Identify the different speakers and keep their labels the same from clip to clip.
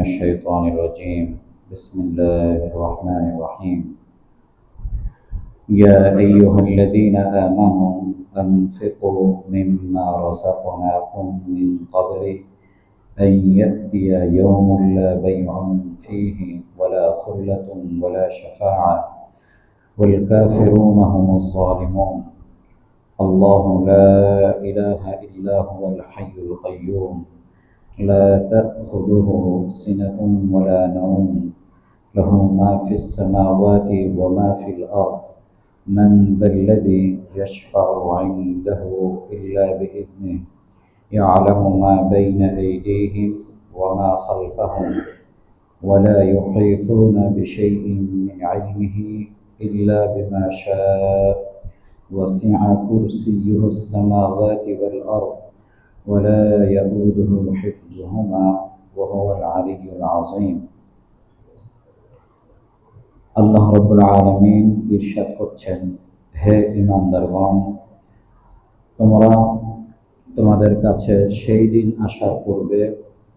Speaker 1: الشيطان الرجيم. بسم الله الرحمن الرحيم. يا أيها الذين آمنوا أنفقوا مما رزقناكم من قبل أن يأتي يوم لا بيع فيه ولا خلة ولا شفاعة والكافرون هم الظالمون. الله لا إله إلا هو الحي القيوم لا تأخذه سنة ولا نوم له ما في السماوات وما في الأرض من ذا الذي يشفع عنده إلا بإذنه يعلم ما بين أيديهم وما خلفهم ولا يحيطون بشيء من علمه إلا بما شاء وسع كرسيه السماوات والأرض ولا يؤوده حفظهما وهو العلي العظيم. আল্লাহ রাব্বুল আলামিন ইরশাদ করছেন, হে ঈমানদারগণ, তোমরা তোমাদের কাছে সেই দিন আসার পূর্বে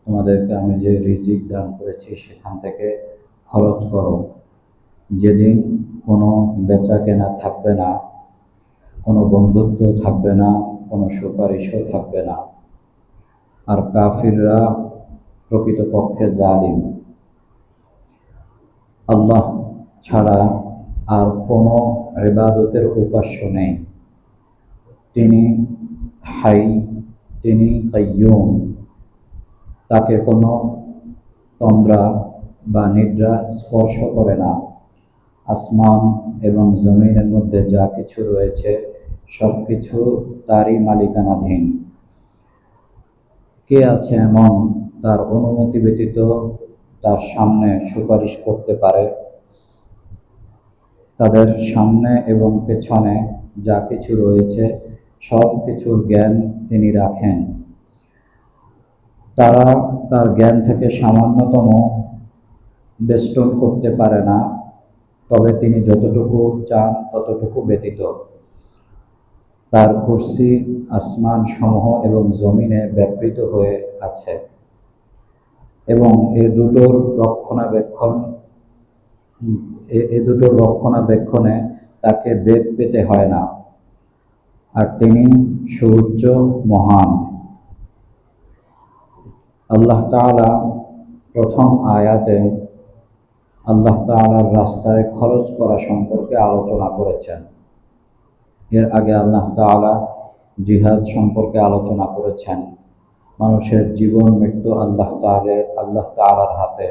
Speaker 1: তোমাদেরকে আমি যে রিজিক দান করেছি সেখান থেকে খরচ করো, যেদিন কোনো বেচা কেনা থাকবে না, কোনো বন্ধুত্ব থাকবে না, কোনো সুপারিশও থাকবে না। আর কাফিররা প্রকৃতপক্ষে জালিম। আল্লাহ ছাড়া আর কোনো ইবাদতের উপাস্য নেই। তিনি হাই, তিনি কাইয়ুম। তাকে কোনো তন্দ্রা বা নিদ্রা স্পর্শ করে না। আসমান এবং জমিনের মধ্যে যা কিছু রয়েছে সব কিছু তারই মালিকানাধীন। কে আছে এমন তার অনুমতি ব্যতীত তার সামনে সুপারিশ করতে পারে? তাদের সামনে এবং পেছনে যা কিছু রয়েছে সব কিছুর জ্ঞান তিনি রাখেন। তারা তার জ্ঞান থেকে সামান্যতম বেষ্টন করতে পারে না, তবে তিনি যতটুকু চান ততটুকু ব্যতীত। তার কুরসি আসমান সমূহ এবং জমিনে ব্যাপৃত হয়ে আছে এবং এ দুটোর রক্ষণাবেক্ষণে তাকে বেগ পেতে হয় না। আর তিনি সুউচ্চ মহান। আল্লাহ তাআলা প্রথম আয়াতে আল্লাহ তাআলার রাস্তায় খরচ করা সম্পর্কে আলোচনা করেছেন। এর আগে আল্লাহ তাআলা জিহাদ সম্পর্কে আলোচনা করেছেন। মানুষের জীবন মৃত্যু আল্লাহ তাআলার হাতে।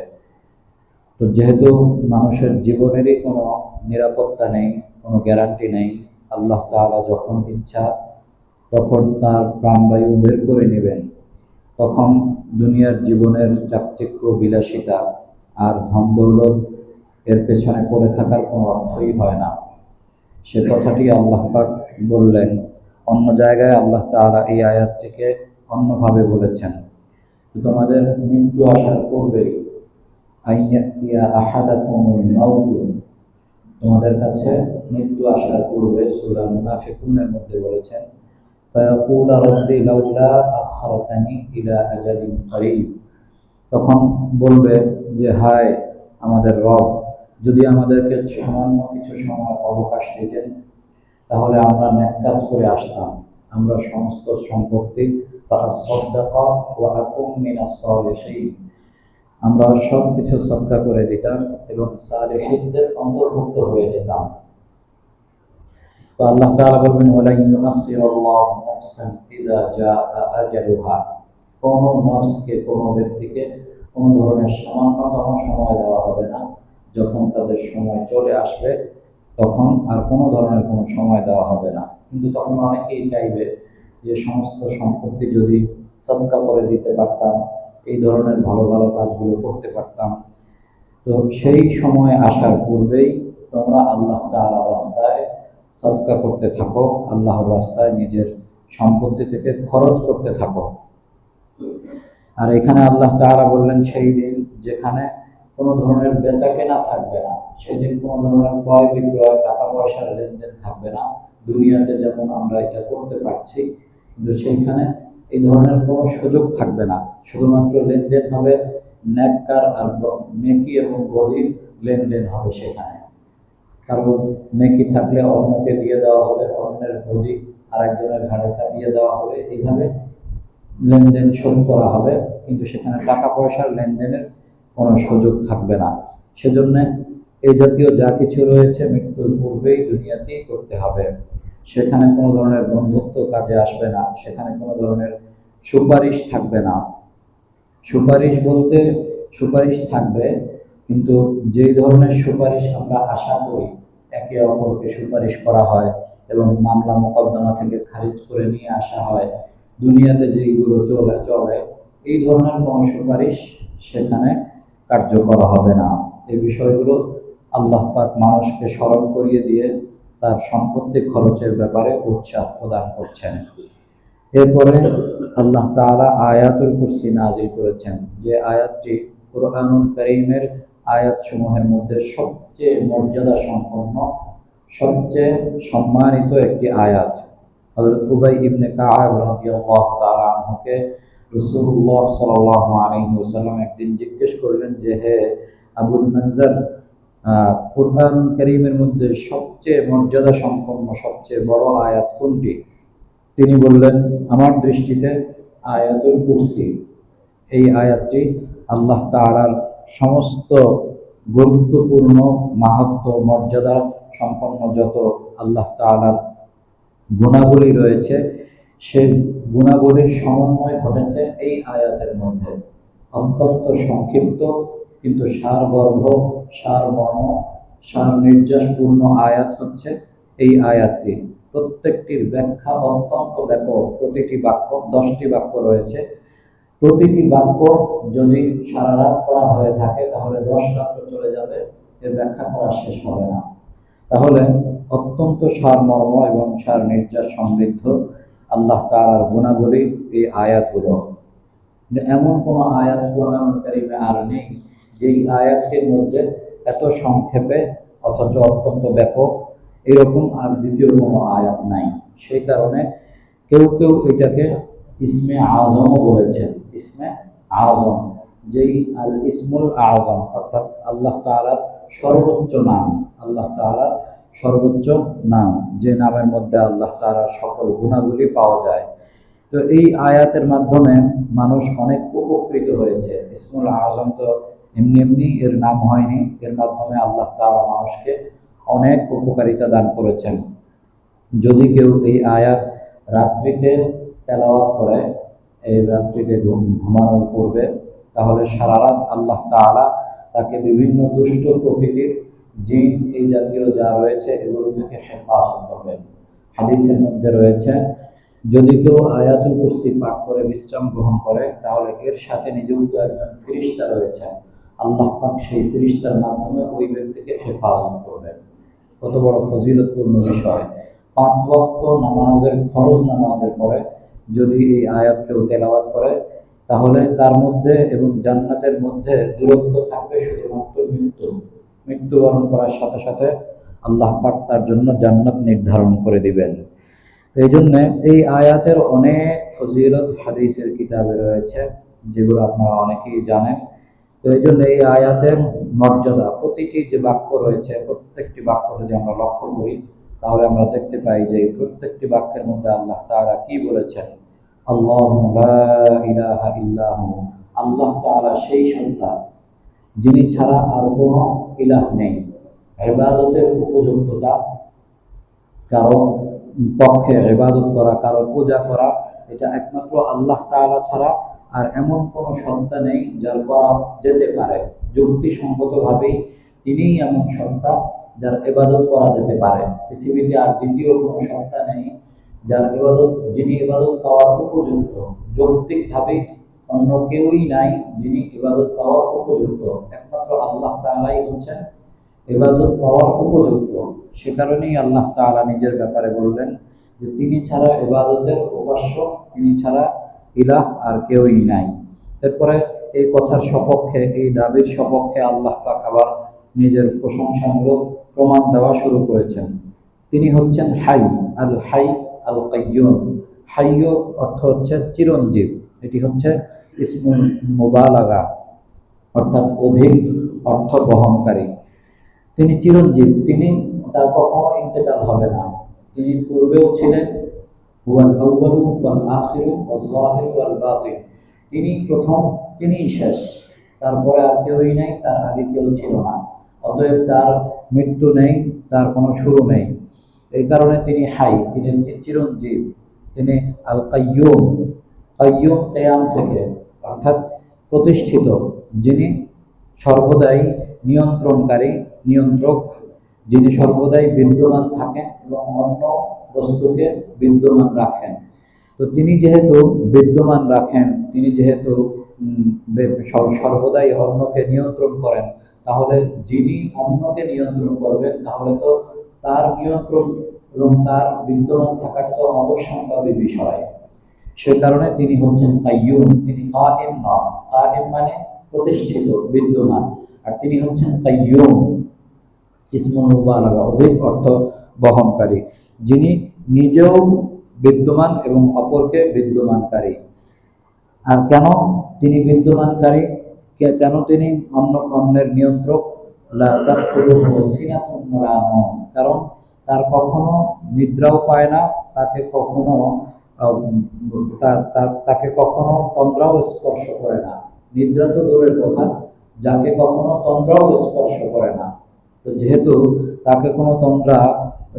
Speaker 1: তো যেহেতু মানুষের জীবনেরই কোনো নিরাপত্তা নেই, কোনো গ্যারান্টি নেই, আল্লাহ তাআলা যখন ইচ্ছা তখন তার প্রাণবায়ু বের করে নেবেন। তখন দুনিয়ার জীবনের চাকচিক্য, বিলাসিতা আর ধন দৌলত এর পেছনে পড়ে থাকার কোনো অর্থই হয় না। সে কথাটি আল্লাহ পাক বললেন। অন্য জায়গায় আল্লাহ তাআলা এই আয়াতটিকে অন্যভাবে বলেছেন, তোমাদের মৃত্যু আসার পূর্বেই তোমাদের কাছে মৃত্যু আসার পূর্বে সূরা মুনাফিকুনের মধ্যে বলেছেন, তখন বলবে যে, হায় আমাদের রব, যদি আমাদেরকে সামান্য কিছু সময় অবকাশ দিতেন তাহলে আমরা নেক কাজ করে আসতাম, আমরা সমস্ত সম্পত্তি আমরা সব কিছু সদকা করে দিতাম এবং সালেহীনদের অন্তর্ভুক্ত হয়ে যেতাম। তো আল্লাহ তাআলা বলবেন, ওয়ালা ইউআখিরুল্লাহু নাফসান ইযা জাআ আজালুহা, কোনো নফসকে, কোনো ব্যক্তিকে কোনো ধরনের সামান্যতম সময় দেওয়া হবে না। যখন তাদের সময় চলে আসবে তখন আর কোনো ধরনের কোনো সময় দেওয়া হবে না। কিন্তু তখন অনেকেই চাইবে যে সমস্ত সম্পত্তি যদি সদকা করে দিতে পারতাম, এই ধরনের ভালো ভালো কাজগুলো করতে পারতাম। তো সেই সময় আসার পূর্বেই তোমরা আল্লাহ তাআলার রাস্তায় সদকা করতে থাকো, আল্লাহর রাস্তায় নিজের সম্পত্তি থেকে খরচ করতে থাকো। আর এখানে আল্লাহ তাআলা বললেন সেই দিন যেখানে কোনো ধরনের বেচা কেনা থাকবে না, সেদিন কোনো ধরনের ক্রয় বিক্রয়, টাকা পয়সার লেনদেন থাকবে না। দুনিয়াতে যেমন আমরা এটা করতে পারছি, কিন্তু সেইখানে এই ধরনের কোনো সুযোগ থাকবে না। শুধুমাত্র লেনদেন হবে নেককার আর নেকি এবং বদির লেনদেন হবে সেখানে। কারণ নেকি থাকলে অন্যকে দিয়ে দেওয়া হবে, অন্যের বদি আরেকজনের ঘাড়ে চাপিয়ে দেওয়া হবে, এইভাবে লেনদেন শোধ করা হবে, কিন্তু সেখানে টাকা পয়সার লেনদেনের কোনো সুযোগ থাকবে না। সেজন্য এই জাতীয় যা কিছু রয়েছে মৃত্যুর পূর্বেই দুনিয়াতেই করতে হবে। সেখানে কোনো ধরনের বন্ধুত্ব কাজে আসবে না, সেখানে কোনো ধরনের সুপারিশ থাকবে না। সুপারিশ বলতে সুপারিশ থাকবে, কিন্তু যেই ধরনের সুপারিশ আমরা আশা করি, একে অপরকে সুপারিশ করা হয় এবং মামলা মোকদ্দমা থেকে খারিজ করে নিয়ে আসা হয়, দুনিয়াতে যেইগুলো চলে এই ধরনের কোনো সুপারিশ সেখানে কার্যকর হবে না। এই বিষয়গুলো আল্লাহ পাক মানুষকে স্মরণ করিয়ে দিয়ে তার সম্পত্তি খরচের ব্যাপারে উৎসাহ প্রদান করছেন। এরপরে আল্লাহ তাআলা আয়াতুল কুরসি নাজিল করেছেন, যে আয়াতটি কুরআনুল কারীমের আয়াতসমূহের মধ্যে সবচেয়ে মর্যাদা সম্পন্ন, সবচেয়ে সম্মানিত একটি আয়াত। হযরত উবাই ইবনে কাআব রাদিয়াল্লাহু তাআলা আনহুকে রাসূলুল্লাহ সাল্লাল্লাহু আলাইহি ওয়াসাল্লাম একদিন জিজ্ঞেস করলেন যে, হে আবুল মনজর, কুরআন কারীমের মধ্যে সবচেয়ে মর্যাদা সম্পন্ন সবচেয়ে বড় আয়াত কোনটি? তিনি বললেন, আমার দৃষ্টিতে আয়াতুল কুরসি। এই আয়াতটি আল্লাহ তাআলার সমস্ত গুরুত্বপূর্ণ মাহাত্ম্য মর্যাদা সম্পন্ন যত আল্লাহ তাআলার গুণাবলী রয়েছে, সেই গুণাবলীর সমন্বয় ঘটেছে এই আয়াতের মধ্যে। অত্যন্ত সংক্ষিপ্ত কিন্তু সারগর্ভ, সারমর্ম, সার নির্যাসপূর্ণ আয়াত হচ্ছে এই আয়াতটি। প্রত্যেকটির ব্যাখ্যা অত্যন্ত ব্যাপক। প্রতিটি বাক্য 10টি বাক্য রয়েছে। প্রতিটি বাক্য যদি সারা রাত করা হয়ে থাকে তাহলে 10 রাত্র চলে যাবে, এর ব্যাখ্যা করা শেষ হবে না। তাহলে অত্যন্ত সারমর্ম এবং সার নির্যাস সমৃদ্ধ আল্লাহ তাআলার গুণাবলী এই আয়াতগুলো। এমন কোনো আয়াত কোরআনুল কারীমে আর নেই যেই আয়াতটির মধ্যে এত সংক্ষেপে অথচ অত্যন্ত ব্যাপক এরকম আর দ্বিতীয় কোনো আয়াত নাই। সেই কারণে কেউ কেউ এটাকে ইসমে আজমও বলেছেন। ইসমে আজম, যেই আল ইসমুল আজম, অর্থাৎ আল্লাহ তাআলার সর্বোচ্চ নাম, আল্লাহ তাআলার সর্বোচ্চ নাম, যে নামের মধ্যে আল্লাহ তাআলার সকল গুণাবলী পাওয়া যায়। তো এই আয়াতের মাধ্যমে মানুষ অনেক উপকৃত হয়েছে। ইসমুল আজম তো এমনি এমনি এর নাম হয়নি, এর মাধ্যমে আল্লাহ তাআলা মানুষকে অনেক উপকারিতা দান করেছেন। যদি কেউ এই আয়াত রাত্রিতে তেলাওয়াত করে, এই রাত্রিতে ঘুমানোর পূর্বে, তাহলে সারা রাত আল্লাহ তাআলা তাকে বিভিন্ন দুষ্ট প্রকৃতির জিন এই জাতীয় যা রয়েছে এগুলো থেকে হেফাজত করবেন। হাদিসের মধ্যে রয়েছে, যদি কেউ আয়াতুল কুরসি পাঠ করে বিশ্রাম গ্রহণ করে, তাহলে এর সাথে নিযুক্ত একজন ফেরেশতা রয়েছে, আল্লাহ পাক সেই ফেরেশতার মাধ্যমে ওই ব্যক্তিকে হেফাজত করবেন। কত বড় ফজিলতপূর্ণ বিষয়! 5 ওয়াক্ত নামাজের, ফরজ নামাজের পরে যদি এই আয়াত কেউ তেলাওয়াত করে, তাহলে তার মধ্যে এবং জান্নাতের মধ্যে দূরত্ব থাকবে শুধুমাত্র মৃত্যুবরণ করার সাথে সাথে আল্লাহ পাক তার জন্য জান্নাত নির্ধারণ করে দিবেন। এই জন্য এই আয়াতের অনেক ফজিলত হাদিসের কিতাবে রয়েছে, যেগুলো আপনারা অনেকেই জানেন। তো এই জন্য এই আয়াতের মর্যাদা, প্রতিটি যে বাক্য রয়েছে, প্রত্যেকটি বাক্য যদি আমরা লক্ষ্য করি তাহলে আমরা দেখতে পাই যে প্রত্যেকটি বাক্যের মধ্যে আল্লাহ তাআলা কি বলেছেন। আল্লাহু লা ইলাহা ইল্লাহু, আল্লাহ তাআলা সেই সত্তা যিনি ছাড়া আর কোনো ইলাহ নেই। ইবাদতের উপযুক্ততা, কারো পক্ষে ইবাদত করা, কারো পূজা করা, এটা একমাত্র আল্লাহ তাআলা ছাড়া আর এমন কোনো সত্তা নেই যার করা যেতে পারে। যুক্তিসঙ্গতভাবেই তিনিই এমন সত্তা যার ইবাদত করা যেতে পারে। পৃথিবীতে আর দ্বিতীয় কোনো সত্তা নেই যার ইবাদত, যিনি ইবাদত পাওয়ার উপযুক্ত। যৌক্তিকভাবে অন্য কেউই নাই যিনি ইবাদত পাওয়ার উপযুক্ত। একমাত্র আল্লাহ তাআলাই হচ্ছেন ইবাদত পাওয়ার উপযুক্ত। সে কারণেই আল্লাহ তাআলা নিজের ব্যাপারে বললেন যে তিনি ছাড়া ইবাদতের উপাস্য, তিনি ছাড়া ইলাহ আর কেউই নাই। এরপরে এই কথার সপক্ষে, এই দাবির সপক্ষে আল্লাহ পাক আবার নিজের প্রশংসামূলক প্রমাণ দেওয়া শুরু করেছেন। তিনি হচ্ছেন হাই, আল হাই আল কাইয়ুম। হাইয়্য অর্থ হচ্ছে চিরঞ্জীব, এটি হচ্ছে ইসমুল মুবালাগা। অর্থাৎ অধিক অর্থ বহনকারী। তিনি চিরঞ্জীব, তিনি তার কখনো ইন্তেকাল হবে না। তিনি পূর্বেও ছিলেন, হুয়াল আউয়ালু ওয়াল আখিরু ওয়াল যাহিরু ওয়াল বাতিন। তিনি প্রথম, তিনিই শেষ, তারপরে আর কেউই নেই, তার আগে কেউ ছিল না। অতএব তার মৃত্যু নেই, তার কোনো শুরু নেই। এই কারণে তিনি হাই, তিনি চিরঞ্জীব, তিনি আল কাইয়ুম। কাইয়ুম কিয়াম থেকে, অর্থাৎ প্রতিষ্ঠিত, যিনি সর্বদাই নিয়ন্ত্রণকারী, নিয়ন্ত্রক, যিনি সর্বদাই বিদ্যমান থাকেন এবং অন্য বস্তুকে বিদ্যমান রাখেন। তো তিনি যেহেতু বিদ্যমান রাখেন, তিনি যেহেতু সর্বদাই অন্যকে নিয়ন্ত্রণ করেন, তাহলে যিনি অন্যকে নিয়ন্ত্রণ করবেন, তাহলে তো তার নিয়ন্ত্রণ এবং তার বিদ্যমান থাকাটা তো অবশ্যম্ভাবী বিষয়। সে কারণে তিনি হচ্ছেন কাইয়ুম। তিনি কায়েম নন, কায়েম মানে প্রতিষ্ঠিত, বিদ্যমান, আর তিনি হচ্ছেন কাইয়ুম, ইসমুল মুবালাগা, অধিক অর্থ বহনকারী, যিনি নিজেও বিদ্যমান এবং অপরকে বিদ্যমানকারী। আর কেন তিনি বিদ্যমানকারী, কেন তিনি অন্যের নিয়ন্ত্রক? কারণ তার কখনো নিদ্রাও পায় না, তাকে কখনো তাকে কখনো তন্দ্রাও স্পর্শ করে না। নিদ্রা তো দূরের কথা, যাকে কখনো তন্দ্রাও স্পর্শ করে না। তো যেহেতু তাকে কোনো তন্দ্রা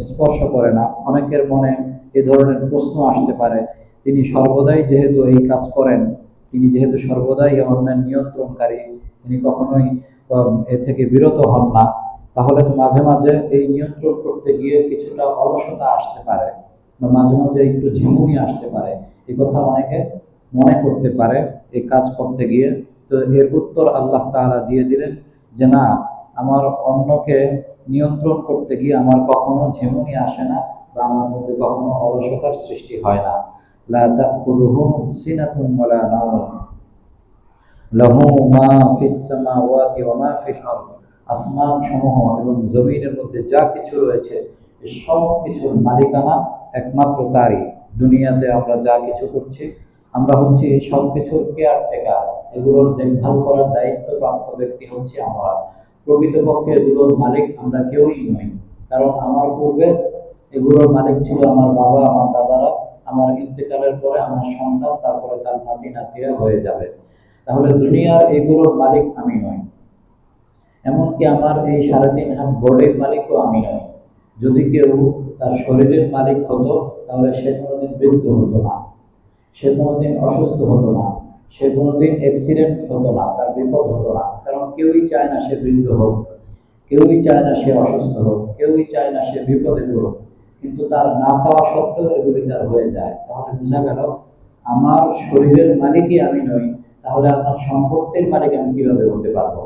Speaker 1: স্পর্শ করে না, অনেকের মনে এ ধরনের প্রশ্ন আসতে পারে, তিনি সর্বদাই যেহেতু এই কাজ করেন, তিনি যেহেতু সর্বদাই অন্যের নিয়ন্ত্রণকারী, তিনি কখনোই এ থেকে বিরত হন না, তাহলে তো মাঝে মাঝে এই নিয়ন্ত্রণ করতে গিয়ে কিছুটা অলসতা আসতে পারে, বা মাঝে মাঝে একটু ঝিমুনি আসতে পারে। এই কথা অনেকে মনে করতে পারে এই কাজ করতে গিয়ে। তো এর উত্তর আল্লাহ তাআলা দিয়ে দিলেন যে না, আমার অন্যকে নিয়ন্ত্রণ করতে গিয়ে আমার কখনো ঝিমুনি আসে না, বা আমার মধ্যে কখনো অলসতার সৃষ্টি হয় না। লা তাখুযুহু সিনাতুন ওয়ালা নাওম লাহু মা ফিস সামাওয়াতি ওয়া মা ফিল আরদ। আসমান সমূহ এবং জমিনের মধ্যে যা কিছু রয়েছে, সব কিছুর মালিকানা একমাত্র তারই। দুনিয়াতে আমরা যা কিছু করছি, আমরা হচ্ছি এই সব কিছুর কেয়ারটেকার, এগুলোর দেখভাল করার দায়িত্বপ্রাপ্ত ব্যক্তি হচ্ছে আমরা। প্রকৃতপক্ষে এগুলোর মালিক আমরা কেউই নই, কারণ আমার পূর্বে এগুলোর মালিক ছিল আমার বাবা, আমার দাদারা। আমার ইন্তেকালের পরে আমার সন্তান, তারপরে তার নাতি নাতিরা হয়ে যাবে। তাহলে দুনিয়ার এগুলোর মালিক আমি নই। এমনকি আমার এই 3.5 হাত বডির মালিকও আমি নই। যদি কেউ তার শরীরের মালিক হতো, তাহলে সে কোনোদিন বৃদ্ধ হতো না, সে কোনোদিন অসুস্থ হতো না, সে কোনোদিন অ্যাক্সিডেন্ট হতো না, তার বিপদ হতো না। কারণ কেউই চায় না সে বৃদ্ধ হোক, কেউই চায় না সে অসুস্থ হোক, কেউই চায় না সে বিপদে পড়ুক, কিন্তু তার না চাওয়া সত্ত্বেও এগুলি তার হয়ে যায়। তাহলে বোঝা গেল আমার শরীরের মালিকই আমি নই, তাহলে আমার সম্পত্তির মালিক আমি কিভাবে হতে পারবো?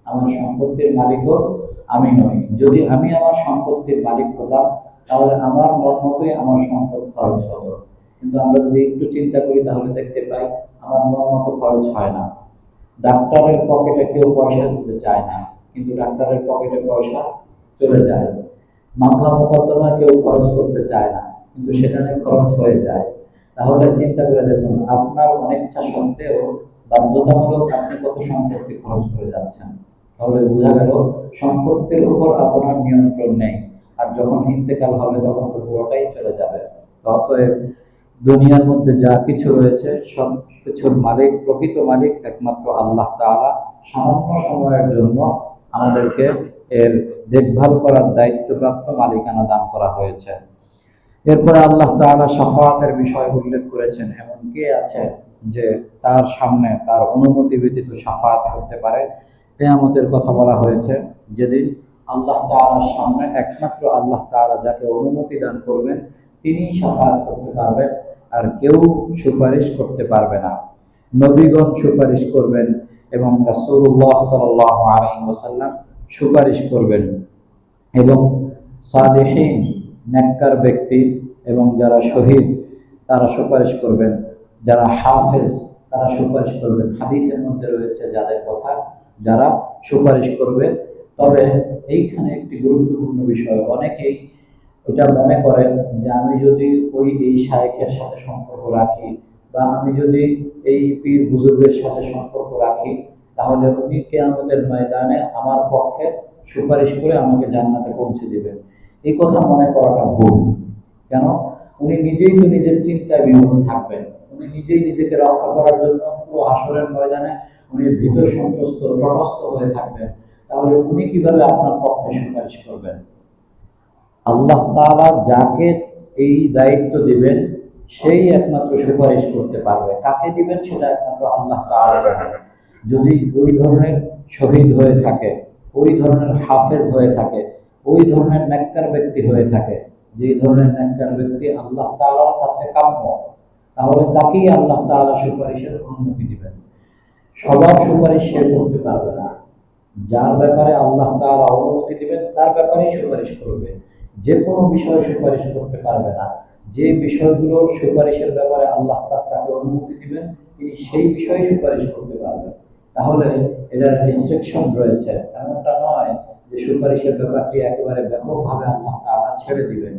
Speaker 1: আমার সম্পত্তির মালিকও আমি নই। যদি আমি আমার সম্পত্তির মালিক হতাম, তাহলে আমার মন মতোই আমার সম্পদ খরচ হতো। কিন্তু আমরা যদি একটু চিন্তা করি, তাহলে দেখতে পাই আমার মন মতো খরচ হয় না। ডাক্তারের পকেটে কেউ পয়সা দিতে চায় না, কিন্তু ডাক্তারের পকেটে পয়সা চলে যায়। মামলা মোকদ্দমা কেউ খরচ করতে চায় না, কিন্তু সেখানে খরচ হয়ে যায়। তাহলে চিন্তা করে দেখুন, আপনার অনিচ্ছা সত্ত্বেও বাধ্যতামূলক আপনি কত সম্পত্তি খরচ করে যাচ্ছেন। তাহলে বোঝা গেল সম্পত্তির উপর আপনার নিয়ন্ত্রণ নেই, আর যখন ইন্তেকাল হবে তখন তো পুরোটাই চলে যাবে। অতএব দুনিয়ার মধ্যে যা কিছু রয়েছে, সব কিছুর মালিক, প্রকৃত মালিক একমাত্র আল্লাহ তাআলা। সামান্য সময়ের জন্য আমাদেরকে এর দেখভাল করার দায়িত্বপ্রাপ্ত মালিকানা দান করা হয়েছে। এরপরে আল্লাহ তাআলা শাফাআতের বিষয় উল্লেখ করেছেন। এমন কে আছে যে তার সামনে তার অনুমতি ব্যতীত শাফাআত করতে পারে? কিয়ামতের কথা বলা হয়েছে, যেদিন আল্লাহ তাআলার সামনে একমাত্র আল্লাহ তাআলা যাকে অনুমতি দান করবেন তিনিই শাফাআত করতে পারবেন, আর কেউ সুপারিশ করতে পারবে না। নবীগণ সুপারিশ করবেন এবং রাসূলুল্লাহ সাল্লাল্লাহু আলাইহি ওয়াসাল্লাম সুপারিশ করবেন, এবং সালেহীন, নেককার ব্যক্তি এবং যারা শহীদ তারা সুপারিশ করবেন, যারা হাফেজ তারা সুপারিশ করবেন। হাদিসের মধ্যে রয়েছে যাদের কথা, যারা সুপারিশ করবে। তবে এইখানে একটি গুরুত্বপূর্ণ বিষয়, অনেকেই এটা মনে করেন যে আমি যদি এই শায়েখের সাথে সম্পর্ক রাখি, বা আমি যদি এই পীর বুজুর্গের সাথে সম্পর্ক রাখি, তাহলে উনি কিয়ামতের ময়দানে আমার পক্ষে সুপারিশ করে আমাকে জান্নাতে পৌঁছে দিবেন। এই কথা মনে করাটা ভুল। কেন? উনি নিজেই তো নিজের চিন্তায় বিমূঢ় থাকবেন, উনি নিজেই নিজেকে রক্ষা করার জন্য পুরো হাসরের ময়দানে উনি ভীত সন্ত্রস্ত তটস্থ হয়ে থাকবেন। তাহলে উনি কিভাবে আপনার পক্ষে সুপারিশ করবেন? আল্লাহ তাআলা যাকে এই দায়িত্ব দিবেন সেই একমাত্র সুপারিশ করতে পারবে। কাকে দিবেন সেটা একমাত্র আল্লাহ তাআলা জানেন। যদি ওই ধরনের শহীদ হয়ে থাকে, ওই ধরনের হাফেজ হয়ে থাকে, ওই ধরনের নেককার ব্যক্তি হয়ে থাকে, যে ধরনের নেককার ব্যক্তি আল্লাহ তাআলার কাছে কাম্য, তাহলে তাকেই আল্লাহ তাআলা সুপারিশের অনুমতি দিবেন। সবার সুপারিশ সে করতে পারবে না। যার ব্যাপারে আল্লাহ তাআলা অনুমতি দিবেন তার ব্যাপারেই সুপারিশ করবে। যে কোনো বিষয়ে সুপারিশ করতে পারবে না। যে বিষয়গুলোর সুপারিশের ব্যাপারে আল্লাহ পাক তাকে অনুমতি দিবেন তিনি সেই বিষয়ে সুপারিশ করতে পারবেন। তাহলে এটার রিস্ট্রিকশন রয়েছে, এমনটা নয় যে সুপারিশের ব্যাপারটি একেবারে ব্যাপকভাবে আল্লাহ তাআলা ছেড়ে দিবেন।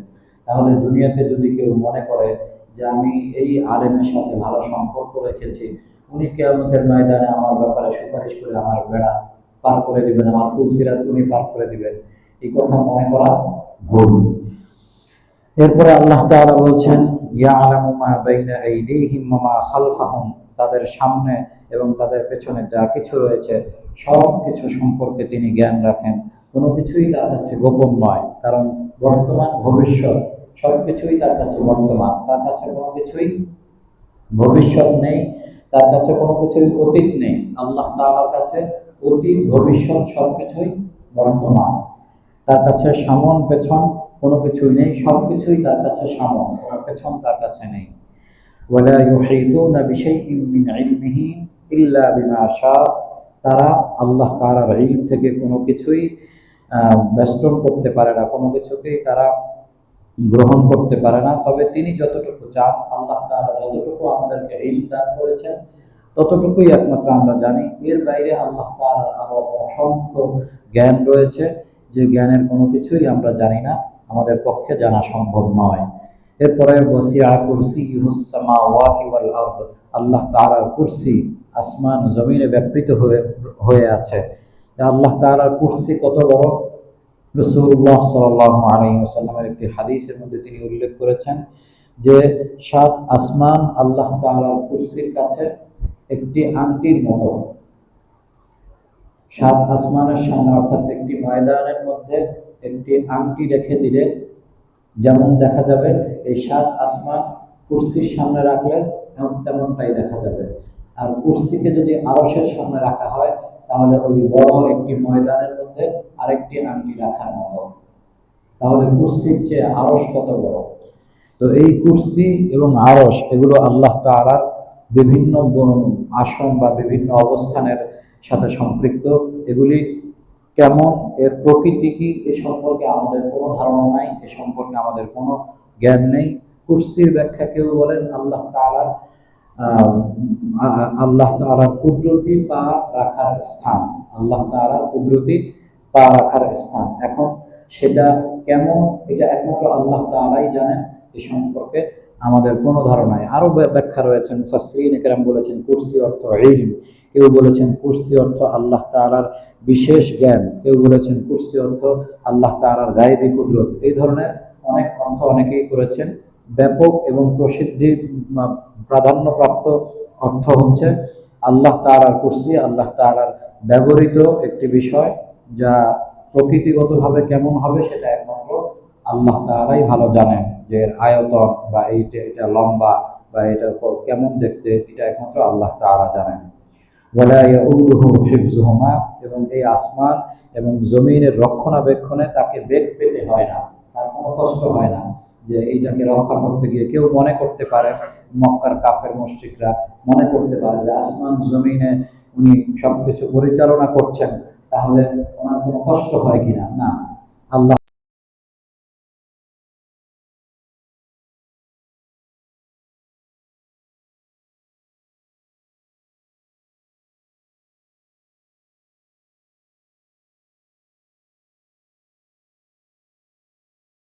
Speaker 1: তাহলে দুনিয়াতে যদি কেউ মনে করে যে আমি এই আলেমের সাথে ভালো সম্পর্ক রেখেছি, উনি কিয়ামতের ময়দানে আমার ব্যাপারে সুপারিশ করে আমার বেড়া পার করে দিবেন, আমার পুলসিরাত উনি পার করে দিবেন, এই কথা মনে করা ভুল। এরপরে আল্লাহ তাআলা বলছেন ইয়ালামু মা বাইনা আইদিহিম ওয়া মা খালফাহুম, তাদের সামনে এবং তাদের পেছনে যা কিছু রয়েছে সব কিছু সম্পর্কে তিনি জ্ঞান রাখেন। কোনো কিছুই তার কাছে গোপন নয়, কারণ বর্তমান ভবিষ্যৎ সবকিছুই তার কাছে বর্তমান। তার কাছে কোনো কিছুই ভবিষ্যৎ নেই, তার কাছে কোনো কিছুই অতীত নেই। আল্লাহ তাআলার কাছে অতীত ভবিষ্যৎ সবকিছুই বর্তমান। তার কাছে সামন পেছন কোনো কিছুই নেই, সবকিছুই তার কাছে সামন, কোনো পেছন তার কাছে নেই। ওয়ালা ইউহিতুনা বিশাইইন মিন ইলমিহি ইল্লা বিমা শাআ, তারা আল্লাহ তাআলার ইলম থেকে কোনো কিছুই বেষ্টন করতে পারে না, কোনো কিছুকেই তারা গ্রহণ করতে পারে না, তবে তিনি যতটুকু চান, আল্লাহ তাআলা যতটুকু আমাদেরকে ইলম দান করেছেন ততটুকুই একমাত্র আমরা জানি। এর বাইরে আল্লাহ তাআলার আরো অসংখ্য জ্ঞান রয়েছে, যে জ্ঞানের কোনো কিছুই আমরা জানি না, আমাদের পক্ষে জানা সম্ভব নয়। এরপরে ওয়াসিআ কুরসিয়ুহুস সামাওয়াতি ওয়াল আরদ, আল্লাহ তাআলার কুরসি আসমান জমিনে ব্যাপৃত হয়ে আছে। আল্লাহ তাআলার কুরসি কত বড়, রাসূলুল্লাহ সাল্লাল্লাহু আলাইহি ওয়াসাল্লামের একটি হাদিসের মধ্যে তিনি উল্লেখ করেছেন যে 7 আসমান আল্লাহ তাআলার কুরসির কাছে একটি আংটির মতো। 7 আসমানের সামনে, অর্থাৎ একটি ময়দানের মধ্যে একটি আংটি রেখে দিলে যেমন দেখা যাবে, এই 7 আসমান কুরসির সামনে রাখলে তেমনটাই দেখা যাবে। আর কুরসিকে যদি আরশের সামনে রাখা হয় তাহলে ওই বড় একটি ময়দানের মধ্যে আরেকটি আংটি রাখার মতো। তাহলে কুরসির চেয়ে আরশ কত বড়। তো এই কুরসি এবং আরশ এগুলো আল্লাহ তাআলার বিভিন্ন আসন বা বিভিন্ন অবস্থানের সাথে সম্পৃক্ত। এগুলি কেমন, এর প্রকৃতি কি, এ সম্পর্কে আমাদের কোনো ধারণা নাই, এ সম্পর্কে আমাদের কোনো জ্ঞান নেই। কুরসির ব্যাখ্যা কেউ বলেন আল্লাহ তাআলার কুদরতি পা রাখার স্থান, আল্লাহ তাআলার কুদরতি পা রাখার স্থান। এখন সেটা কেমন, এটা একমাত্র আল্লাহ তাআলাই জানেন, এ সম্পর্কে আমাদের কোনো ধারণা নেই। আরো ব্যাখ্যা রয়েছেন, মুফাসসিরিন কেরাম বলেছেন কুরসি অর্থ ইলম, কেউ বলেছেন কুরসি অর্থ আল্লাহ তাআলার বিশেষ জ্ঞান, কেউ বলেছেন কুরসি অর্থ আল্লাহ তাআলার গায়বী কুদরত। এই ধরনের অনেক অর্থ অনেকেই করেছেন। ব্যাপক এবং প্রসিদ্ধি প্রাধান্যপ্রাপ্ত অর্থ হচ্ছে আল্লাহ তাআলার কুরসি আল্লাহ তাআলার ব্যবহৃত একটি বিষয়, যা প্রকৃতিগতভাবে কেমন হবে সেটা একমাত্র আল্লাহ তাআলাই ভালো জানেন। যে এর আয়তন বা এটা লম্বা বা এটা কেমন দেখতে, এটা একমাত্র আল্লাহ তাআলা জানেন। ওয়ালা ইয়াউদুহু হিফযুহুমা, এবং এই আসমান এবং জমিনের রক্ষণাবেক্ষণে তাকে বেগ পেতে হয় না, তার কোনো কষ্ট হয় না। যে এইটাকে রক্ষা করতে গিয়ে কেউ মনে করতে পারে, মক্কার কাফের মুশরিকরা মনে করতে পারে যে আসমান জমিনে উনি সবকিছু পরিচালনা করছেন, তাহলে ওনার কোনো কষ্ট হয় কিনা। না, আল্লাহ